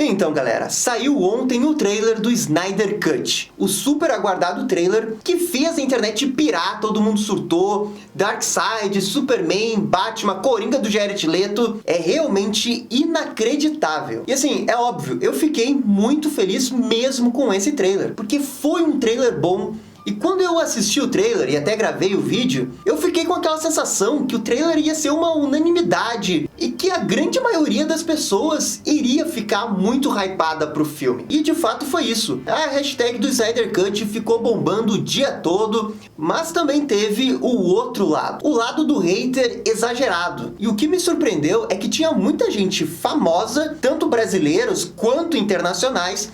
Então, galera, saiu ontem o trailer do Snyder Cut, o super aguardado trailer que fez a internet pirar, todo mundo surtou. Darkseid, Superman, Batman, Coringa do Jared Leto, é realmente inacreditável. E assim, é óbvio, eu fiquei muito feliz mesmo com esse trailer, porque foi um trailer bom. E quando eu assisti o trailer e até gravei o vídeo, eu fiquei com aquela sensação que o trailer ia ser uma unanimidade e que a grande maioria das pessoas iria ficar muito hypada pro filme. E de fato foi isso. A hashtag do Snyder Cut ficou bombando o dia todo, mas também teve o outro lado. O lado do hater exagerado. E o que me surpreendeu é que tinha muita gente famosa, tanto brasileiros quanto internacionais,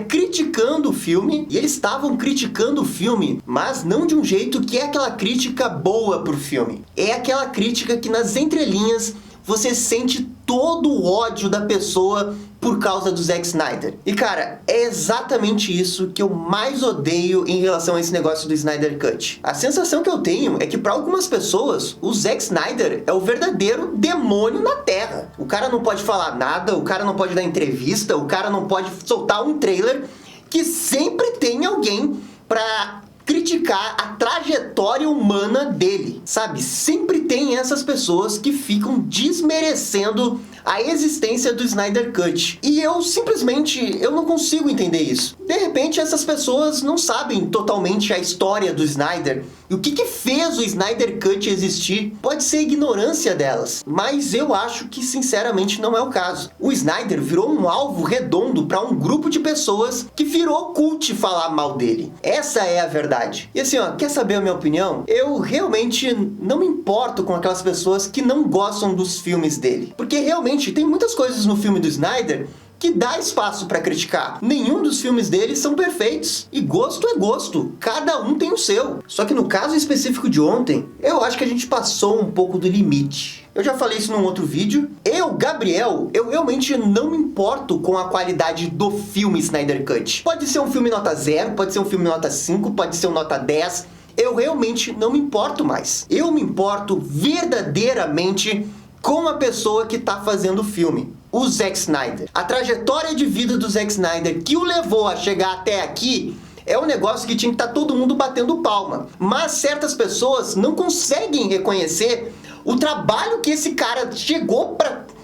criticando o filme, e eles estavam criticando o filme, mas não de um jeito que é aquela crítica boa pro filme. É aquela crítica que nas entrelinhas você sente todo o ódio da pessoa por causa do Zack Snyder. E cara, é exatamente isso que eu mais odeio em relação a esse negócio do Snyder Cut. A sensação que eu tenho é que para algumas pessoas, o Zack Snyder é o verdadeiro demônio na Terra. O cara não pode falar nada, o cara não pode dar entrevista, o cara não pode soltar um trailer, que sempre tem alguém para criticar a trajetória humana dele, sabe? Sempre tem essas pessoas que ficam desmerecendo a existência do Snyder Cut. E eu simplesmente, eu não consigo entender isso. De repente, essas pessoas não sabem totalmente a história do Snyder e o que fez o Snyder Cut existir. Pode ser ignorância delas, mas eu acho que sinceramente não é o caso. O Snyder virou um alvo redondo para um grupo de pessoas que virou cult falar mal dele. Essa é a verdade. E assim, quer saber a minha opinião? Eu realmente não me importo com aquelas pessoas que não gostam dos filmes dele. Porque realmente tem muitas coisas no filme do Snyder que dá espaço para criticar. Nenhum dos filmes dele são perfeitos. E gosto é gosto. Cada um tem o seu. Só que no caso específico de ontem, eu acho que a gente passou um pouco do limite. Eu já falei isso num outro vídeo. Eu, Gabriel, eu realmente não me importo com a qualidade do filme Snyder Cut. Pode ser um filme nota 0, pode ser um filme nota 5, pode ser um nota 10. Eu realmente não me importo mais. Eu me importo verdadeiramente com a pessoa que está fazendo o filme, o Zack Snyder. A trajetória de vida do Zack Snyder que o levou a chegar até aqui é um negócio que tinha que estar todo mundo batendo palma. Mas certas pessoas não conseguem reconhecer o trabalho que esse cara chegou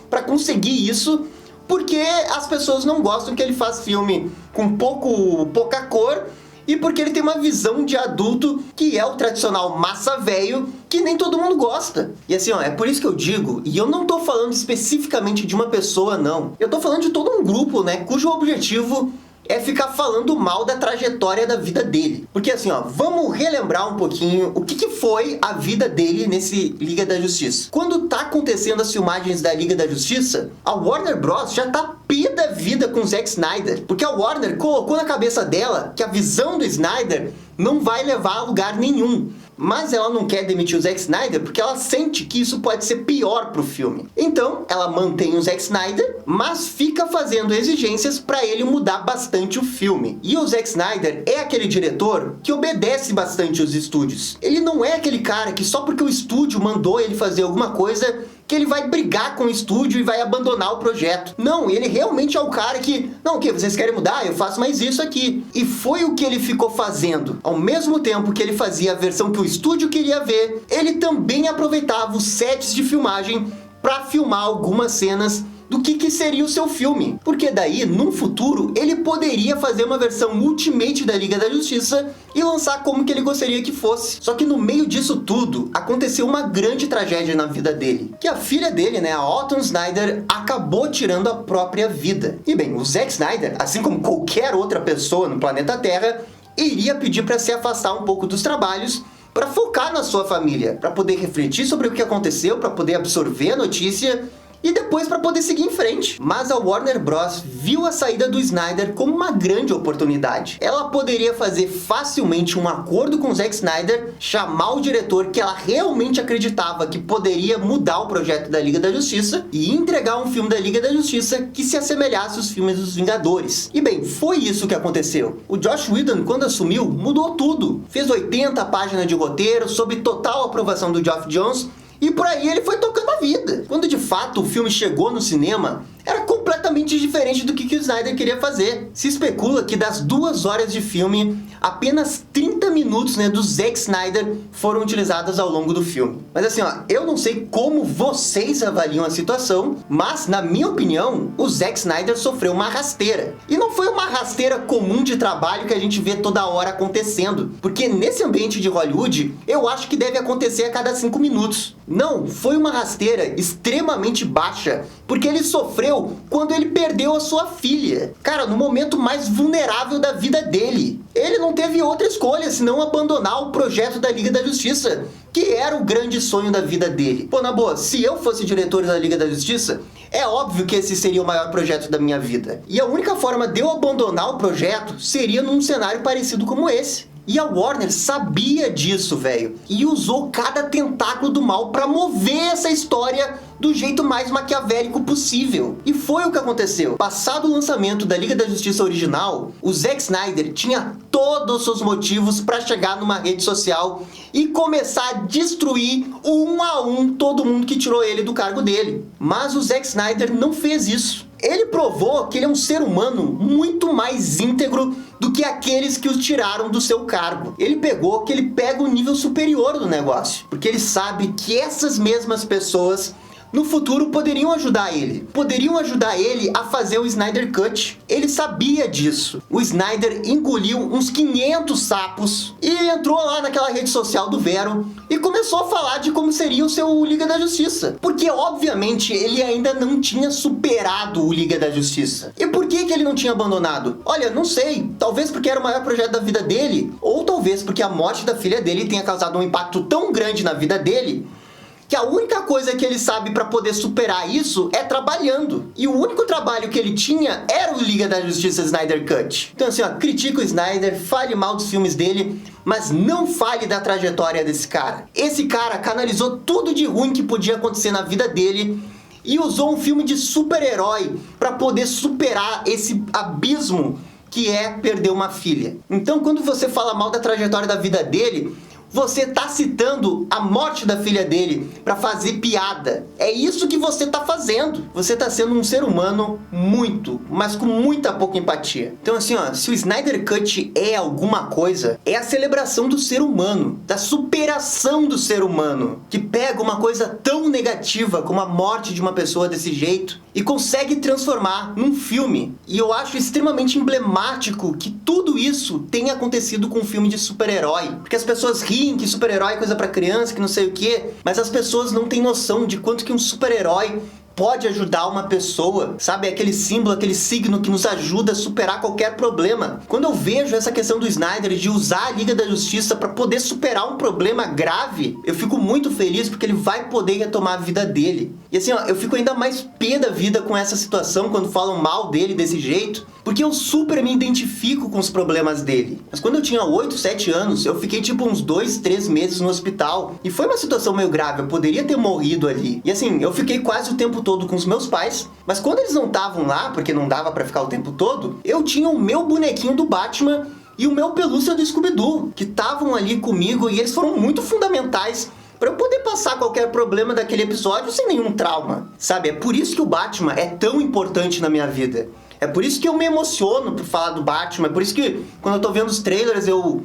para conseguir isso, porque as pessoas não gostam que ele faz filme com pouca cor, e porque ele tem uma visão de adulto que é o tradicional massa velho, que nem todo mundo gosta. E assim, é por isso que eu digo, e eu não tô falando especificamente de uma pessoa, não. Eu tô falando de todo um grupo, cujo objetivo é ficar falando mal da trajetória da vida dele. Porque assim, vamos relembrar um pouquinho o que foi a vida dele nesse Liga da Justiça. Quando tá acontecendo as filmagens da Liga da Justiça, a Warner Bros. Já tá pé da vida com o Zack Snyder. Porque a Warner colocou na cabeça dela que a visão do Snyder não vai levar a lugar nenhum. Mas ela não quer demitir o Zack Snyder porque ela sente que isso pode ser pior pro filme. Então, ela mantém o Zack Snyder, mas fica fazendo exigências para ele mudar bastante o filme. E o Zack Snyder é aquele diretor que obedece bastante os estúdios. Ele não é aquele cara que só porque o estúdio mandou ele fazer alguma coisa que ele vai brigar com o estúdio e vai abandonar o projeto. Não, ele realmente é o cara que... Não, o que? Vocês querem mudar? Eu faço mais isso aqui. E foi o que ele ficou fazendo. Ao mesmo tempo que ele fazia a versão que o estúdio queria ver, ele também aproveitava os sets de filmagem para filmar algumas cenas do que seria o seu filme. Porque daí, num futuro, ele poderia fazer uma versão Ultimate da Liga da Justiça e lançar como que ele gostaria que fosse. Só que no meio disso tudo, aconteceu uma grande tragédia na vida dele. Que a filha dele, a Autumn Snyder, acabou tirando a própria vida. E bem, o Zack Snyder, assim como qualquer outra pessoa no planeta Terra, iria pedir para se afastar um pouco dos trabalhos para focar na sua família, para poder refletir sobre o que aconteceu, para poder absorver a notícia e depois para poder seguir em frente. Mas a Warner Bros. Viu a saída do Snyder como uma grande oportunidade. Ela poderia fazer facilmente um acordo com o Zack Snyder, chamar o diretor que ela realmente acreditava que poderia mudar o projeto da Liga da Justiça e entregar um filme da Liga da Justiça que se assemelhasse aos filmes dos Vingadores. E bem, foi isso que aconteceu. O Joss Whedon, quando assumiu, mudou tudo. Fez 80 páginas de roteiro, sob total aprovação do Geoff Johns, e por aí ele foi tocando a vida. Quando de fato o filme chegou no cinema, era completamente diferente do que o Snyder queria fazer. Se especula que das 2 horas de filme, apenas 30 minutos, né, do Zack Snyder foram utilizadas ao longo do filme. Mas assim, ó, eu não sei como vocês avaliam a situação, mas na minha opinião, o Zack Snyder sofreu uma rasteira. E não foi uma rasteira comum de trabalho que a gente vê toda hora acontecendo, porque nesse ambiente de Hollywood, eu acho que deve acontecer a cada 5 minutos. Não, foi uma rasteira extremamente baixa, porque ele sofreu quando ele perdeu a sua filha. Cara, no momento mais vulnerável da vida dele. Ele não teve outra escolha senão abandonar o projeto da Liga da Justiça, que era o grande sonho da vida dele. Pô, na boa, se eu fosse diretor da Liga da Justiça, é óbvio que esse seria o maior projeto da minha vida. E a única forma de eu abandonar o projeto seria num cenário parecido como esse. E a Warner sabia disso, velho, e usou cada tentáculo do mal pra mover essa história do jeito mais maquiavélico possível. E foi o que aconteceu. Passado o lançamento da Liga da Justiça original, o Zack Snyder tinha todos os seus motivos pra chegar numa rede social e começar a destruir um a um todo mundo que tirou ele do cargo dele. Mas o Zack Snyder não fez isso. Ele provou que ele é um ser humano muito mais íntegro do que aqueles que o tiraram do seu cargo. Ele pega o nível superior do negócio, porque ele sabe que essas mesmas pessoas no futuro poderiam ajudar ele. Poderiam ajudar ele a fazer o Snyder Cut. Ele sabia disso. O Snyder engoliu uns 500 sapos e entrou lá naquela rede social do Vero e começou a falar de como seria o seu Liga da Justiça. Porque, obviamente, ele ainda não tinha superado o Liga da Justiça. E por que ele não tinha abandonado? Olha, não sei. Talvez porque era o maior projeto da vida dele, ou talvez porque a morte da filha dele tenha causado um impacto tão grande na vida dele que a única coisa que ele sabe pra poder superar isso é trabalhando. E o único trabalho que ele tinha era o Liga da Justiça Snyder Cut. Então assim, ó, critica o Snyder, fale mal dos filmes dele, mas não fale da trajetória desse cara. Esse cara canalizou tudo de ruim que podia acontecer na vida dele e usou um filme de super-herói pra poder superar esse abismo que é perder uma filha. Então quando você fala mal da trajetória da vida dele, você tá citando a morte da filha dele pra fazer piada. É isso que você tá fazendo. Você tá sendo um ser humano muito, mas com muita pouca empatia. Então assim, ó, se o Snyder Cut é alguma coisa, é a celebração do ser humano, da superação do ser humano, que pega uma coisa tão negativa como a morte de uma pessoa desse jeito e consegue transformar num filme. E eu acho extremamente emblemático que tudo isso tenha acontecido com um filme de super-herói. Porque as pessoas riem que super-herói é coisa pra criança, que não sei o quê, mas as pessoas não têm noção de quanto que um super-herói pode ajudar uma pessoa, sabe? Aquele símbolo, aquele signo que nos ajuda a superar qualquer problema. Quando eu vejo essa questão do Snyder de usar a Liga da Justiça para poder superar um problema grave, eu fico muito feliz porque ele vai poder retomar a vida dele. E assim, ó, eu fico ainda mais pé da vida com essa situação quando falam mal dele desse jeito, porque eu super me identifico com os problemas dele. Mas quando eu tinha 8, 7 anos, eu fiquei tipo uns 2, 3 meses no hospital. E foi uma situação meio grave, eu poderia ter morrido ali. E assim, eu fiquei quase o tempo todo com os meus pais, mas quando eles não estavam lá, porque não dava pra ficar o tempo todo, eu tinha o meu bonequinho do Batman e o meu pelúcia do Scooby-Doo, que estavam ali comigo e eles foram muito fundamentais pra eu poder passar qualquer problema daquele episódio sem nenhum trauma, sabe? É por isso que o Batman é tão importante na minha vida. É por isso que eu me emociono por falar do Batman, é por isso que quando eu tô vendo os trailers eu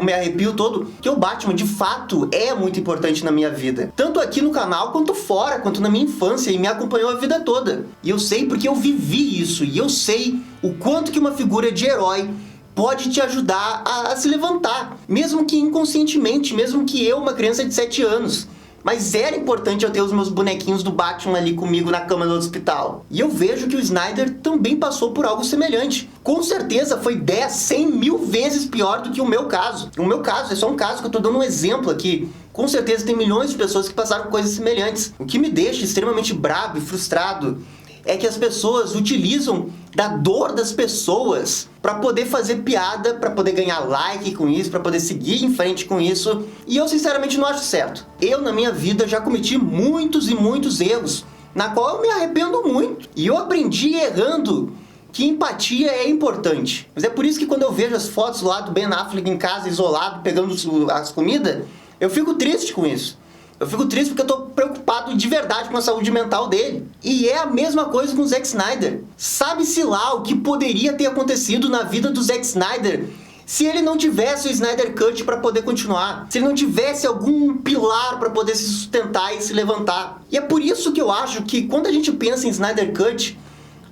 me arrepio todo, que o Batman de fato é muito importante na minha vida. Tanto aqui no canal, quanto fora, quanto na minha infância, e me acompanhou a vida toda. E eu sei porque eu vivi isso, e eu sei o quanto que uma figura de herói pode te ajudar a se levantar, mesmo que inconscientemente, mesmo que eu, uma criança de 7 anos. Mas era importante eu ter os meus bonequinhos do Batman ali comigo na cama do hospital. E eu vejo que o Snyder também passou por algo semelhante. Com certeza foi 10, 100 mil vezes pior do que o meu caso. O meu caso é só um caso que eu tô dando um exemplo aqui. Com certeza tem milhões de pessoas que passaram por coisas semelhantes. O que me deixa extremamente bravo e frustrado é que as pessoas utilizam da dor das pessoas para poder fazer piada, para poder ganhar like com isso, para poder seguir em frente com isso. E eu sinceramente não acho certo. Eu na minha vida já cometi muitos e muitos erros, na qual eu me arrependo muito. E eu aprendi errando que empatia é importante. Mas é por isso que quando eu vejo as fotos lá do Ben Affleck em casa, isolado, pegando as comidas, eu fico triste com isso. Eu fico triste porque eu tô preocupado de verdade com a saúde mental dele. E é a mesma coisa com o Zack Snyder. Sabe-se lá o que poderia ter acontecido na vida do Zack Snyder se ele não tivesse o Snyder Cut para poder continuar, se ele não tivesse algum pilar para poder se sustentar e se levantar. E é por isso que eu acho que quando a gente pensa em Snyder Cut,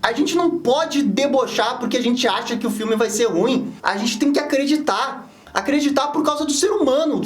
a gente não pode debochar porque a gente acha que o filme vai ser ruim. A gente tem que acreditar. Acreditar por causa do ser humano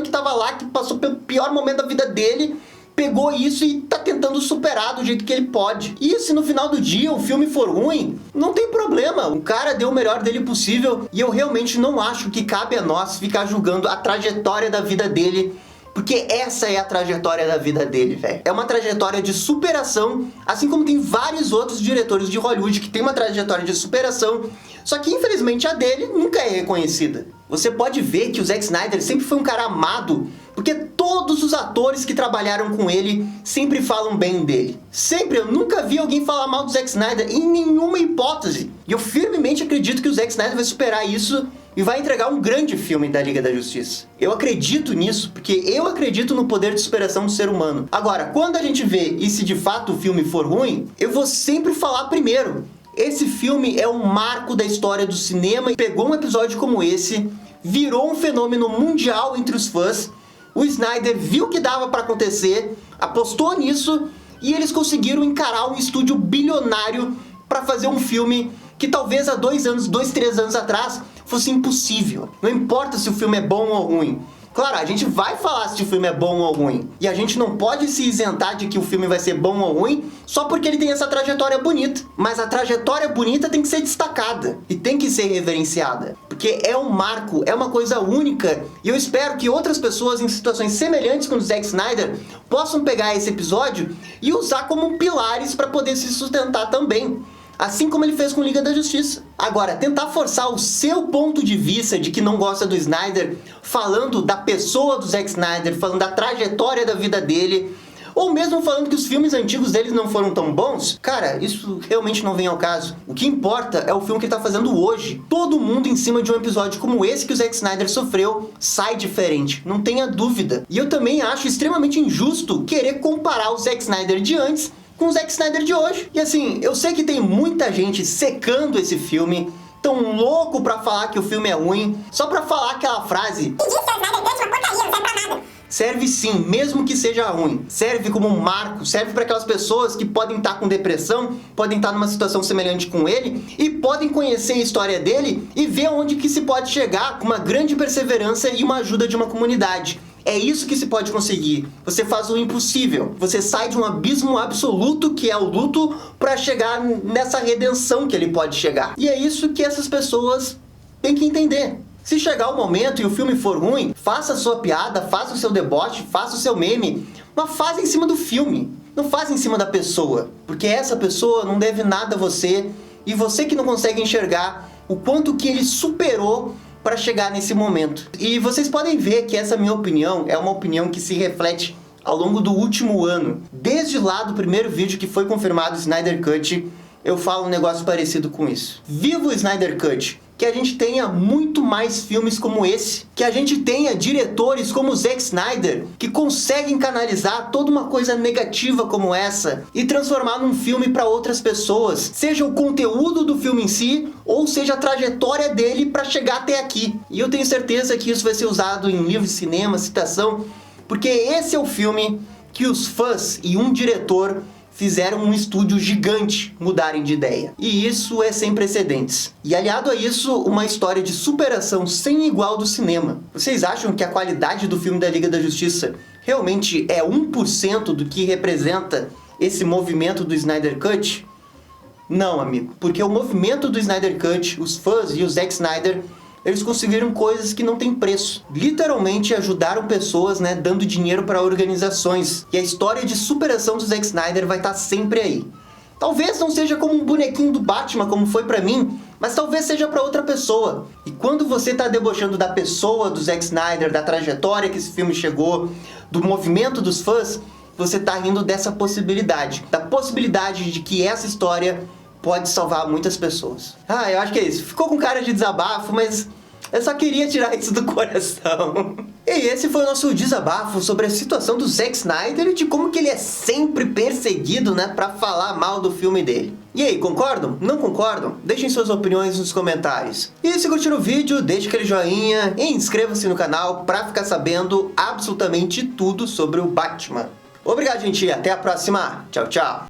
que estava lá, que passou pelo pior momento da vida dele, pegou isso e tá tentando superar do jeito que ele pode. E se no final do dia o filme for ruim, não tem problema. O cara deu o melhor dele possível e eu realmente não acho que cabe a nós ficar julgando a trajetória da vida dele, porque essa é a trajetória da vida dele, velho. É uma trajetória de superação, assim como tem vários outros diretores de Hollywood que tem uma trajetória de superação, só que infelizmente a dele nunca é reconhecida. Você pode ver que o Zack Snyder sempre foi um cara amado, porque todos os atores que trabalharam com ele sempre falam bem dele. Sempre, eu nunca vi alguém falar mal do Zack Snyder em nenhuma hipótese. E eu firmemente acredito que o Zack Snyder vai superar isso e vai entregar um grande filme da Liga da Justiça. Eu acredito nisso, porque eu acredito no poder de superação do ser humano. Agora, quando a gente vê e se de fato o filme for ruim, eu vou sempre falar primeiro: esse filme é um marco da história do cinema e pegou um episódio como esse, virou um fenômeno mundial entre os fãs. O Snyder viu que dava para acontecer, apostou nisso e eles conseguiram encarar um estúdio bilionário para fazer um filme que talvez há 2 anos, 3 anos atrás fosse impossível. Não importa se o filme é bom ou ruim. Claro, a gente vai falar se o filme é bom ou ruim. E a gente não pode se isentar de que o filme vai ser bom ou ruim só porque ele tem essa trajetória bonita. Mas a trajetória bonita tem que ser destacada e tem que ser reverenciada. Porque é um marco, é uma coisa única. E eu espero que outras pessoas em situações semelhantes com o Zack Snyder possam pegar esse episódio e usar como pilares para poder se sustentar também. Assim como ele fez com Liga da Justiça. Agora, tentar forçar o seu ponto de vista de que não gosta do Snyder, falando da pessoa do Zack Snyder, falando da trajetória da vida dele, ou mesmo falando que os filmes antigos deles não foram tão bons, cara, isso realmente não vem ao caso. O que importa é o filme que ele tá fazendo hoje. Todo mundo em cima de um episódio como esse que o Zack Snyder sofreu sai diferente, não tenha dúvida. E eu também acho extremamente injusto querer comparar o Zack Snyder de antes com o Zack Snyder de hoje. E assim, eu sei que tem muita gente secando esse filme, tão louco pra falar que o filme é ruim, só pra falar aquela frase: serve sim, mesmo que seja ruim. Serve como um marco, serve para aquelas pessoas que podem estar com depressão, podem estar numa situação semelhante com ele e podem conhecer a história dele e ver onde que se pode chegar com uma grande perseverança e uma ajuda de uma comunidade. É isso que se pode conseguir. Você faz o impossível. Você sai de um abismo absoluto que é o luto para chegar nessa redenção que ele pode chegar. E é isso que essas pessoas têm que entender. Se chegar o momento e o filme for ruim, faça a sua piada, faça o seu deboche, faça o seu meme, mas faça em cima do filme. Não faça em cima da pessoa, porque essa pessoa não deve nada a você e você que não consegue enxergar o quanto que ele superou para chegar nesse momento. E vocês podem ver que essa minha opinião é uma opinião que se reflete ao longo do último ano. Desde lá do primeiro vídeo que foi confirmado o Snyder Cut, eu falo um negócio parecido com isso. Viva o Snyder Cut! Que a gente tenha muito mais filmes como esse, que a gente tenha diretores como o Zack Snyder, que conseguem canalizar toda uma coisa negativa como essa e transformar num filme para outras pessoas, seja o conteúdo do filme em si, ou seja a trajetória dele para chegar até aqui. E eu tenho certeza que isso vai ser usado em livros de cinema, citação, porque esse é o filme que os fãs e um diretor fizeram um estúdio gigante mudarem de ideia. E isso é sem precedentes. E aliado a isso, uma história de superação sem igual do cinema. Vocês acham que a qualidade do filme da Liga da Justiça realmente é 1% do que representa esse movimento do Snyder Cut? Não, amigo. Porque o movimento do Snyder Cut, os fãs e o Zack Snyder, eles conseguiram coisas que não têm preço. Literalmente ajudaram pessoas, dando dinheiro para organizações. E a história de superação do Zack Snyder vai estar sempre aí. Talvez não seja como um bonequinho do Batman, como foi para mim, mas talvez seja para outra pessoa. E quando você está debochando da pessoa do Zack Snyder, da trajetória que esse filme chegou, do movimento dos fãs, você está rindo dessa possibilidade. Da possibilidade de que essa história pode salvar muitas pessoas. Eu acho que é isso. Ficou com cara de desabafo, mas Eu só queria tirar isso do coração. E esse foi o nosso desabafo sobre a situação do Zack Snyder e de como que ele é sempre perseguido, né, pra falar mal do filme dele. E aí, concordam? Não concordam? Deixem suas opiniões nos comentários. E se curtiram o vídeo, deixe aquele joinha e inscreva-se no canal pra ficar sabendo absolutamente tudo sobre o Batman. Obrigado, gente. Até a próxima. Tchau, tchau.